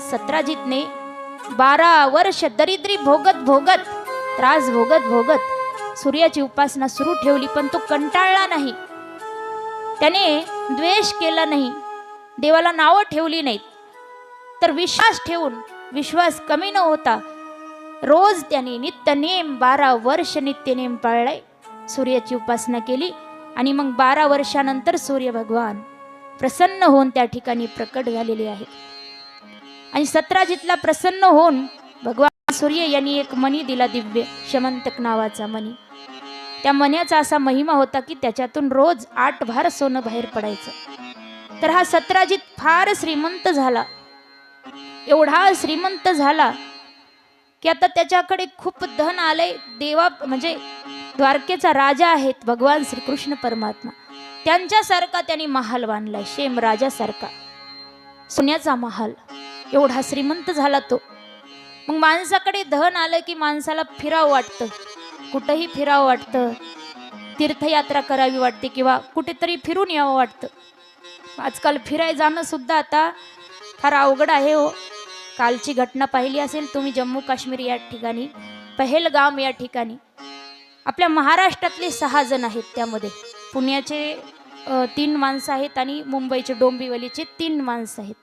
सत्राजितने 12 वर्ष दरिद्री भोगत भोगत, त्रास भोगत भोगत सूर्याची उपासना सुरू ठेवली, पण तो कंटाळला नाही, त्याने द्वेष केला नाही, देवाला नावं ठेवली नाहीत, तर विश्वास ठेवून, विश्वास कमी न होता रोज त्याने नित्यनेम 12 वर्ष नित्यनेम पाळलाय, सूर्याची उपासना केली. आणि मग 12 वर्षानंतर सूर्य भगवान प्रसन्न होऊन त्या ठिकाणी प्रकट झालेले आहेत. आणि सत्राजितला प्रसन्न होऊन भगवान सूर्य यांनी एक मणी दिला, दिव्य शमंतक नावाचा मणी. त्या मण्याचा असा महिमा होता की त्याच्यातून रोज 8 भार सोनं बाहेर पडायचं. तर हा सत्राजित फार श्रीमंत झाला, एवढा श्रीमंत झाला की आता त्याच्याकडे खूप धन आलंय. देवा म्हणजे द्वारकेचा राजा आहेत भगवान श्रीकृष्ण परमात्मा, त्यांच्यासारखा त्यांनी महाल बांधलाय, शेम राजासारखा सोन्याचा महाल. एवढा श्रीमंत झाला तो. मग माणसाकडे धन आलं की माणसाला फिरावं वाटतं, कुठंही फिरावं वाटतं, तीर्थयात्रा करावी वाटते किंवा कुठेतरी फिरून यावं वाटतं. आजकाल फिरायला जाणं सुद्धा आता फार अवघड आहे हो. कालची घटना पाहिली असेल तुम्ही, जम्मू काश्मीर या ठिकाणी, पहेलगाम या ठिकाणी आपल्या महाराष्ट्रातले 6 जण आहेत, त्यामध्ये पुण्याचे 3 माणसं आहेत आणि मुंबईचे डोंबिवलीचे 3 माणसं आहेत,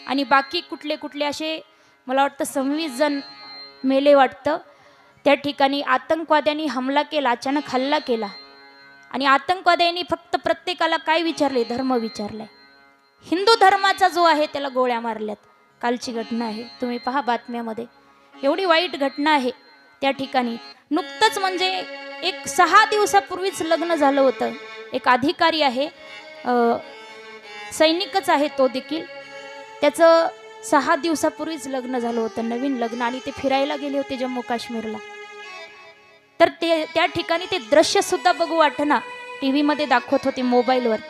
आणि बाकी कुठले कुठले असे मला वाटतं 26 जण मेले वाटतं. त्या ठिकाणी आतंकवाद्यांनी हमला केला, अचानक हल्ला केला, आणि आतंकवाद्यांनी फक्त प्रत्येकाला काय विचारले, धर्म विचारलाय. हिंदू धर्माचा जो आहे त्याला गोळ्या मारल्यात. कालची घटना आहे, तुम्ही पहा बातम्यामध्ये, एवढी वाईट घटना आहे. त्या ठिकाणी नुकतंच म्हणजे एक 6 दिवसापूर्वीच लग्न झालं होतं. एक अधिकारी आहे, सैनिकच आहे तो देखील, त्याचं 6 दिवसापूर्वीच लग्न झालं होतं, नवीन लग्न, आणि ते फिरायला गेले होते जम्मू काश्मीरला. तर ते त्या ठिकाणी ते दृश्य सुद्धा बघू वाटना, टी व्हीमध्ये दाखवत होते मोबाईलवर,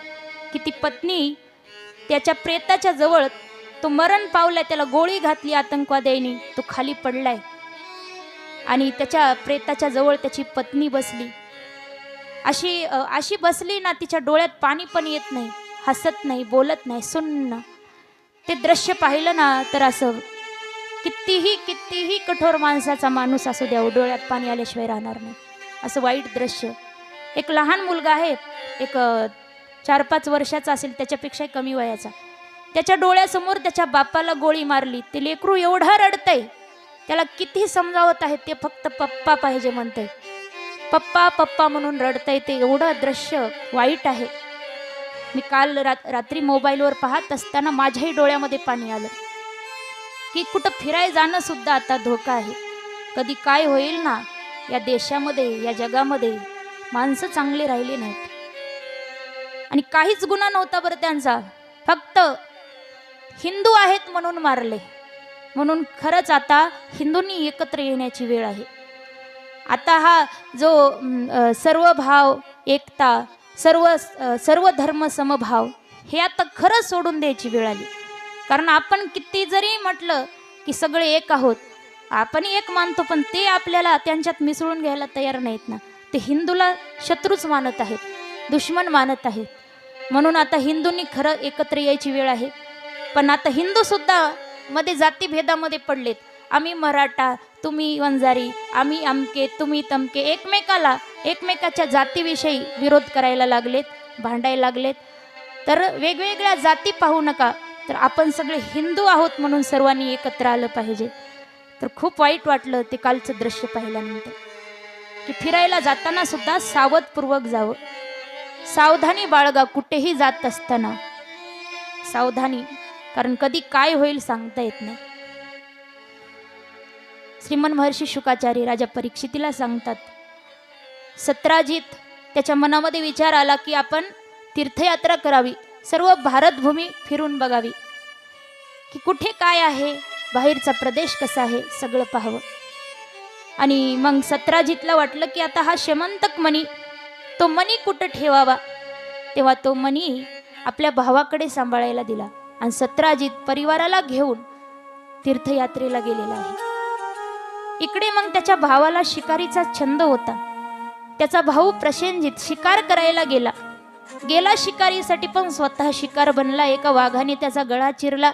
की ती पत्नी त्याच्या प्रेताच्या जवळ, तो मरण पावलाय, त्याला गोळी घातली आतंकवाद्यांनी, तो खाली पडलाय, आणि त्याच्या प्रेताच्या जवळ त्याची पत्नी बसली. अशी बसली ना, तिच्या डोळ्यात पाणी पण येत नाही, हसत नाही, बोलत नाही, सुन्न. ते दृश्य पाहिलं ना तर असं कितीही कठोर माणसाचा माणूस असू द्या, डोळ्यात पाणी आल्याशिवाय राहणार नाही, असं वाईट दृश्य. एक लहान मुलगा आहे, एक 4-5 वर्षाचा असेल, त्याच्यापेक्षा कमी वयाचा, त्याच्या डोळ्यासमोर त्याच्या बापाला गोळी मारली. ते लेकरू एवढा रडतंय, त्याला किती समजावत आहे, ते फक्त पप्पा पाहिजे म्हणतंय, पप्पा पप्पा म्हणून रडतंय. ते एवढं दृश्य वाईट आहे. मी काल रात्री मोबाईलवर पाहत असताना माझ्याही डोळ्यामध्ये पाणी आलं, की कुठं फिरायला जाणं सुद्धा आता धोका आहे. कधी काय होईल ना या देशामध्ये, या जगामध्ये. माणसं चांगले राहिले नाहीत, आणि काहीच गुन्हा नव्हता बरं त्यांचा, फक्त हिंदू आहेत म्हणून मारले. म्हणून खरंच आता हिंदूंनी एकत्र येण्याची वेळ आहे. आता हा जो सर्व भाव एकता, सर्व धर्म समभाव, हे आता खरंच सोडून द्यायची वेळ आली. कारण आपण किती जरी म्हटलं की सगळे एक आहोत, आपण एक मानतो, पण ते आपल्याला त्यांच्यात मिसळून घ्यायला तयार नाहीत ना. ते हिंदूला शत्रूच मानत आहेत, दुश्मन मानत आहेत. म्हणून आता हिंदूंनी खरं एकत्र यायची वेळ आहे. पण आता हिंदू सुद्धा मध्ये जातीभेदामध्ये पडलेत. आम्ही मराठा, तुम्ही वंजारी, आम्ही अमके, तुम्ही तमके, एकमेकाच्या जातीविषयी विरोध करायला लागलेत, भांडायला लागलेत. तर वेगवेगळ्या जाती पाहू नका, तर आपण सगळे हिंदू आहोत म्हणून सर्वांनी एकत्र आलं पाहिजे. तर खूप वाईट वाटलं ते कालचं दृश्य पाहिल्यानंतर, की फिरायला जाताना सुद्धा सावधपूर्वक जावं, सावधानी बाळगा. कुठेही जात असताना सावधानी, कारण कधी काय होईल सांगता येत नाही. श्रीमन महर्षी शुकाचार्य राजा परीक्षितीला सांगतात, सत्राजित त्याच्या मनामध्ये विचार आला की आपण तीर्थयात्रा करावी, सर्व भारतभूमी फिरून बघावी, की कुठे काय आहे, बाहेरचा प्रदेश कसा आहे, सगळं पाहावं. आणि मग सत्राजितला वाटलं की आता हा शमंतक मणी, तो मणी कुठं ठेवावा. तेव्हा तो मणी आपल्या भावाकडे सांभाळायला दिला, आणि सत्राजित परिवाराला घेऊन तीर्थयात्रेला गेलेला आहे. इकडे मग त्याच्या भावाला शिकारीचा छंद होता. त्याचा भाऊ प्रसेनजित शिकार करायला गेला शिकारीसाठी, पण स्वतः शिकार बनला. एका वाघाने त्याचा गळा चिरला,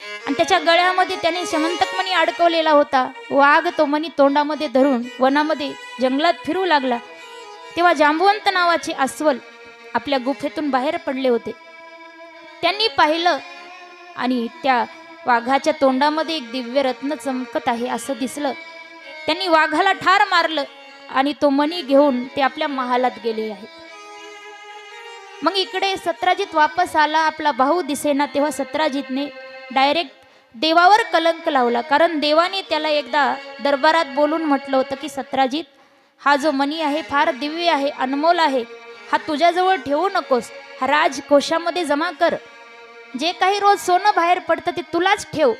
आणि त्याच्या गळ्यामध्ये त्याने समंतक मणी अडकवलेला होता. वाघ तो मणी तोंडामध्ये धरून वनामध्ये जंगलात फिरू लागला. तेव्हा जांबुवंत नावाचे अस्वल आपल्या गुफेतून बाहेर पडले होते. त्यांनी पाहिलं आणि त्या वाघाच्या तोंडामध्ये एक दिव्य रत्न चमकत आहे असं दिसलं. त्यांनी वाघाला ठार मारलं आणि तो मणी घेऊन ते आपल्या महालात गेले आहेत. मग इकडे सत्राजित वापस आला, आपला भाऊ दिसेना. तेव्हा सत्राजितने डायरेक्ट देवावर कलंक लावला. कारण देवाने त्याला एकदा दरबारात बोलून म्हटलं होतं की सत्राजित, हा जो मणी आहे फार दिव्य आहे, अनमोल आहे, हा तुझ्याजवळ ठेवू नकोस, हा राजकोशामध्ये जमा कर. जे काही रोज सोनं बाहेर पडतं ते तुलाच ठेव,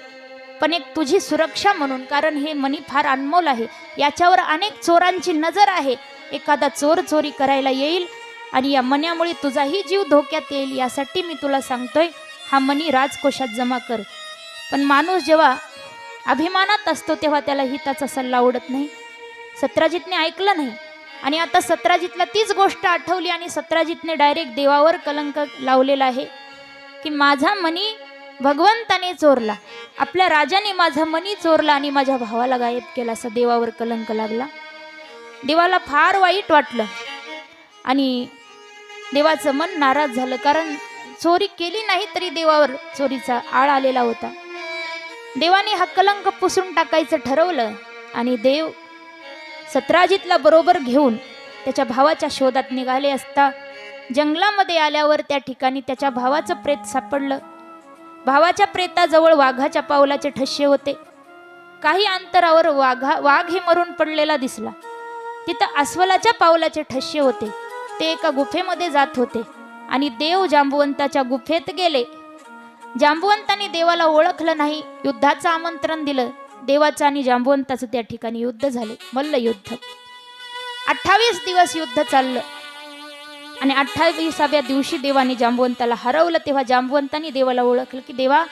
पण एक तुझी सुरक्षा म्हणून, कारण हे मणी फार अनमोल आहे, याच्यावर अनेक चोरांची नजर आहे. एखादा चोर चोरी करायला येईल आणि या मण्यामुळे तुझाही जीव धोक्यात येईल, यासाठी मी तुला सांगतोय हा मणी राजकोशात जमा कर. पण माणूस जेव्हा अभिमानात असतो तेव्हा त्याला हिताचा सल्ला आवडत नाही. सत्राजितने ऐकलं नाही आणि आता सत्राजितला तीच गोष्ट आठवली आणि सत्राजितने डायरेक्ट देवावर कलंक लावलेला आहे की माझा मणी भगवंताने चोरला, आपल्या राजाने माझा मणी चोरला आणि माझ्या भावाला गायब केला, असं देवावर कलंक लागला. देवाला फार वाईट वाटलं आणि देवाचं मन नाराज झालं. कारण चोरी केली नाही तरी देवावर चोरीचा आळ आलेला होता. देवाने हा कलंक पुसून टाकायचं ठरवलं आणि देव सत्राजितला बरोबर घेऊन त्याच्या भावाच्या शोधात निघाले असता जंगलामध्ये आल्यावर त्या ठिकाणी त्याच्या भावाचं प्रेत सापडलं. भावाच्या प्रेताजवळ वाघाच्या पावलाचे ठसे होते. काही अंतरावर वाघ ही मरून पडलेला दिसला. तिथं अस्वलाच्या पावलाचे ठसे होते. ते एका गुफेमध्ये जात होते आणि देव जांबुवंताच्या गुफेत गेले. जांबुवंतांनी देवाला ओळखलं नाही, युद्धाचं आमंत्रण दिलं. देवाचं आणि जांबुवंताचं त्या ठिकाणी युद्ध झाले, मल्लयुद्ध. 28 दिवस युद्ध चाललं आणि 28व्या दिवशी देवाने जांबुवंताला हरवलं. तेव्हा जांबुवंतांनी देवाला ओळखलं की देवा,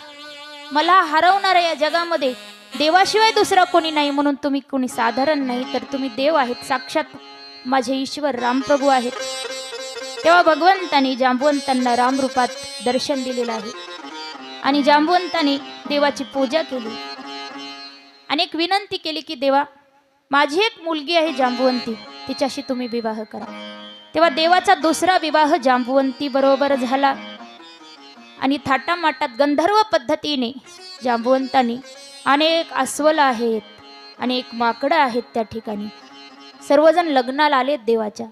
मला हरवणाऱ्या या जगामध्ये देवाशिवाय दुसरा कोणी नाही, म्हणून तुम्ही कोणी साधारण नाही, तर तुम्ही देव आहेत, साक्षात माझे ईश्वर रामप्रभू आहेत. तेव्हा भगवंतांनी जांबुवंतांना रामरूपात दर्शन दिलेलं आहे आणि जांबुवंतांनी देवाची पूजा केली आणि एक विनंती केली की देवा, माझी एक मुलगी आहे जांबुवंती, तिच्याशी तुम्ही विवाह करा. तेव्हा देवाचा दुसरा विवाह जांबुवंती बरोबर झाला आणि थाटामाटात गंधर्व पद्धतीने जांबुवंतांनी, अनेक अस्वल आहेत, अनेक माकडं आहेत त्या ठिकाणी, सर्वजण लग्नाला आलेत देवाच्या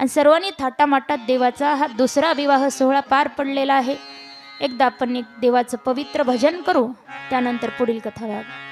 आणि सर्वांनी थाटामाटात देवाचा हा दुसरा विवाह सोहळा पार पडलेला आहे. एकदा आपण एक देवाचं पवित्र भजन करू, त्यानंतर पुढील कथा वागू.